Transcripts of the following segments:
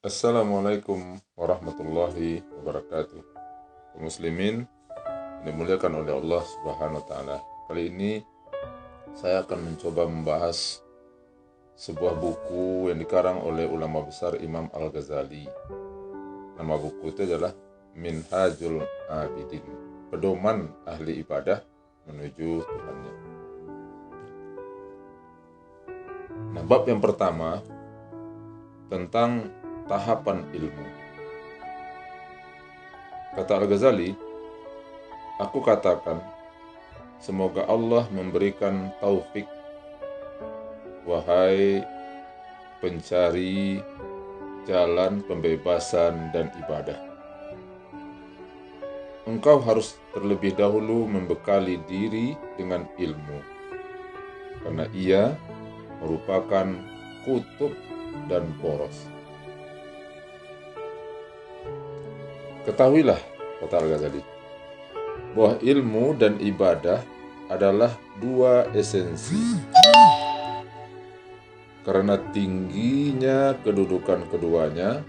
Assalamualaikum warahmatullahi wabarakatuh. Kaum muslimin yang dimuliakan oleh Allah Subhanahu wa taala. Kali ini saya akan mencoba membahas sebuah buku yang dikarang oleh ulama besar Imam Al-Ghazali. Nama buku itu adalah Minhajul Abidin, pedoman ahli ibadah menuju Tuhannya. Nah, bab yang pertama tentang tahapan ilmu. Kata Al-Ghazali, aku katakan, semoga Allah memberikan taufik, wahai pencari jalan pembebasan dan ibadah. Engkau harus terlebih dahulu membekali diri dengan ilmu, karena ia merupakan kutub dan poros. Ketahuilah, kata Al-Ghazali, bahwa ilmu dan ibadah adalah dua esensi. Karena tingginya kedudukan keduanya,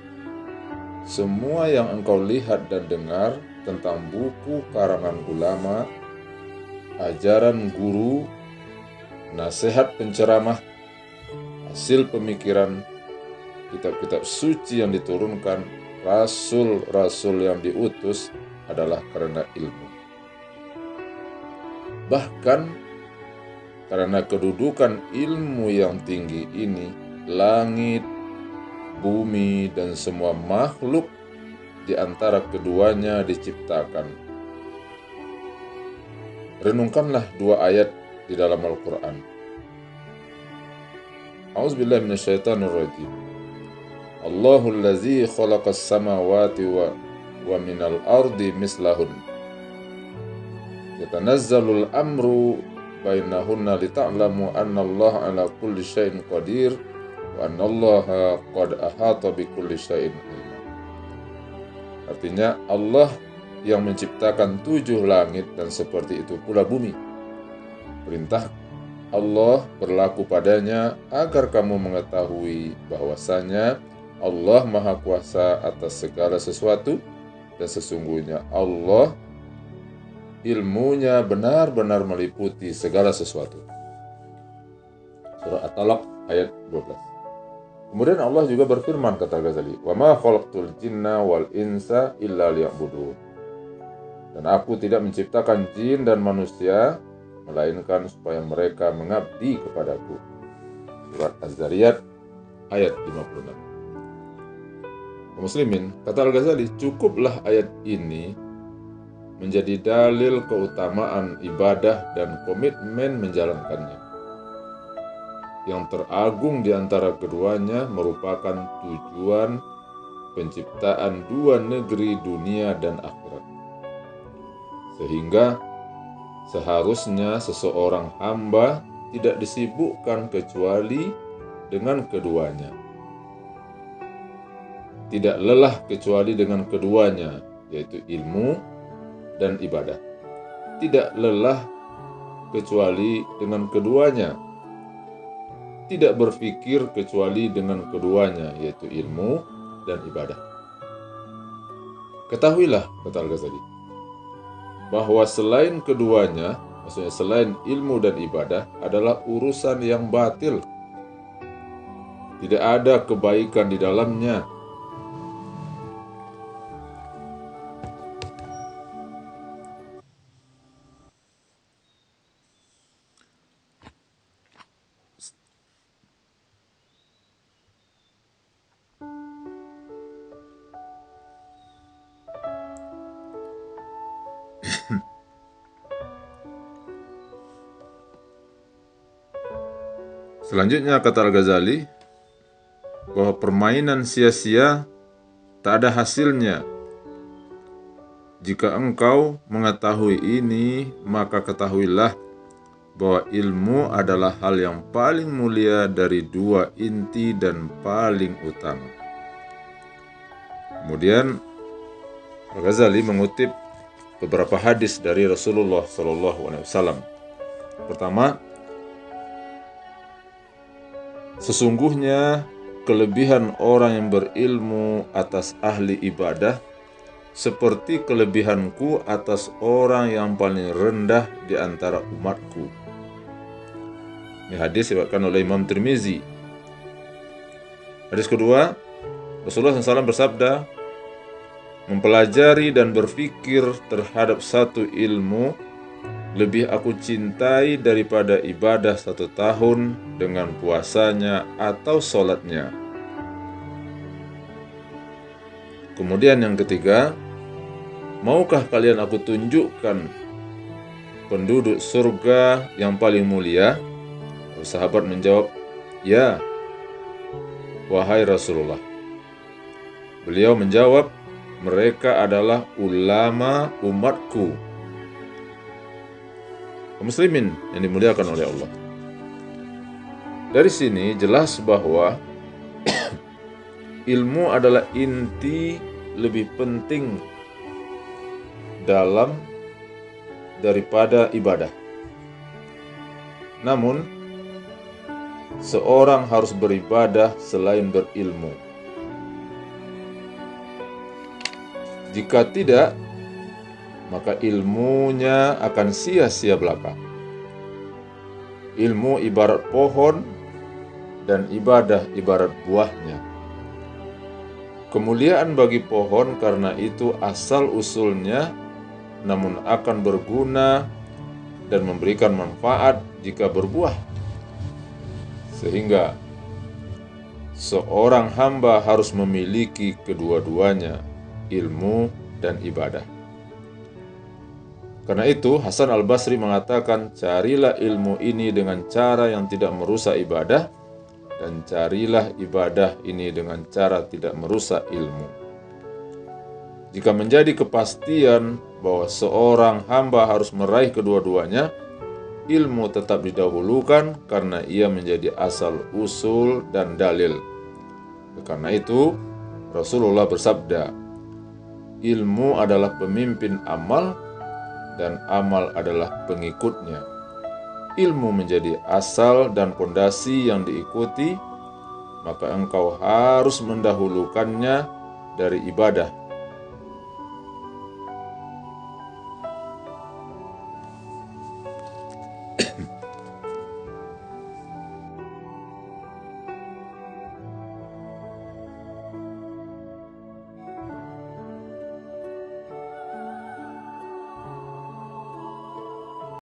semua yang engkau lihat dan dengar tentang buku karangan ulama, ajaran guru, nasihat penceramah, hasil pemikiran, kitab-kitab suci yang diturunkan, rasul-rasul yang diutus adalah karena ilmu. Bahkan karena kedudukan ilmu yang tinggi ini, langit, bumi, dan semua makhluk di antara keduanya diciptakan. Renungkanlah dua ayat di dalam Al-Quran. A'udzubillahi minasyaitonirrajim. Allahul ladzi khalaqas samawati wa minal ardi mislahun. Yatanazzalul amru bainahunna lita'lamu anna Allah ala kulli syai'in qadir wa anna Allah qad ahata bi kulli syai'in ilma. Artinya, Allah yang menciptakan 7 langit dan seperti itu pula bumi. Perintah Allah berlaku padanya agar kamu mengetahui bahwasanya Allah Maha Kuasa atas segala sesuatu, dan sesungguhnya Allah ilmunya benar-benar meliputi segala sesuatu. Surah At-Talaq ayat 12. Kemudian Allah juga berfirman, kata Ghazali, "Wa ma khalaqtul jinna wal insa illa liya'budun." Dan aku tidak menciptakan jin dan manusia melainkan supaya mereka mengabdi kepadaku. Surat Az-Zariyat ayat 56. Muslimin, kata Al-Ghazali, cukuplah ayat ini menjadi dalil keutamaan ibadah dan komitmen menjalankannya. Yang teragung di antara keduanya merupakan tujuan penciptaan dua negeri dunia dan akhirat. Sehingga seharusnya seseorang hamba tidak disibukkan kecuali dengan keduanya. Tidak lelah kecuali dengan keduanya, yaitu ilmu dan ibadah. Tidak lelah kecuali dengan keduanya. Tidak berpikir kecuali dengan keduanya, yaitu ilmu dan ibadah. Ketahuilah, kata Al-Ghazali, bahwa selain keduanya, maksudnya selain ilmu dan ibadah, adalah urusan yang batil. Tidak ada kebaikan di dalamnya. Selanjutnya, kata Al-Ghazali, bahwa permainan sia-sia tak ada hasilnya. Jika engkau mengetahui ini, maka ketahuilah bahwa ilmu adalah hal yang paling mulia dari dua inti dan paling utama. Kemudian Al-Ghazali mengutip beberapa hadis dari Rasulullah SAW. Pertama, sesungguhnya kelebihan orang yang berilmu atas ahli ibadah seperti kelebihanku atas orang yang paling rendah di antara umatku. Ini hadis diriwayatkan oleh Imam Tirmizi. Hadis kedua, Rasulullah SAW bersabda, mempelajari dan berfikir terhadap satu ilmu lebih aku cintai daripada ibadah 1 tahun dengan puasanya atau sholatnya. Kemudian yang ketiga, maukah kalian aku tunjukkan penduduk surga yang paling mulia? Sahabat menjawab, ya, wahai Rasulullah. Beliau menjawab, mereka adalah ulama umatku. Muslimin yang dimuliakan oleh Allah. Dari sini jelas bahwa ilmu adalah inti lebih penting daripada ibadah. Namun, seorang harus beribadah selain berilmu. Jika tidak, maka ilmunya akan sia-sia belaka. Ilmu ibarat pohon dan ibadah ibarat buahnya. Kemuliaan bagi pohon karena itu asal-usulnya, namun akan berguna dan memberikan manfaat jika berbuah. Sehingga seorang hamba harus memiliki kedua-duanya, ilmu dan ibadah. Karena itu Hasan Al-Basri mengatakan, carilah ilmu ini dengan cara yang tidak merusak ibadah, dan carilah ibadah ini dengan cara tidak merusak ilmu. Jika menjadi kepastian bahwa seorang hamba harus meraih kedua-duanya, ilmu tetap didahulukan karena ia menjadi asal usul dan dalil. Karena itu Rasulullah bersabda, ilmu adalah pemimpin amal dan amal adalah pengikutnya. Ilmu menjadi asal dan pondasi yang diikuti, maka engkau harus mendahulukannya dari ibadah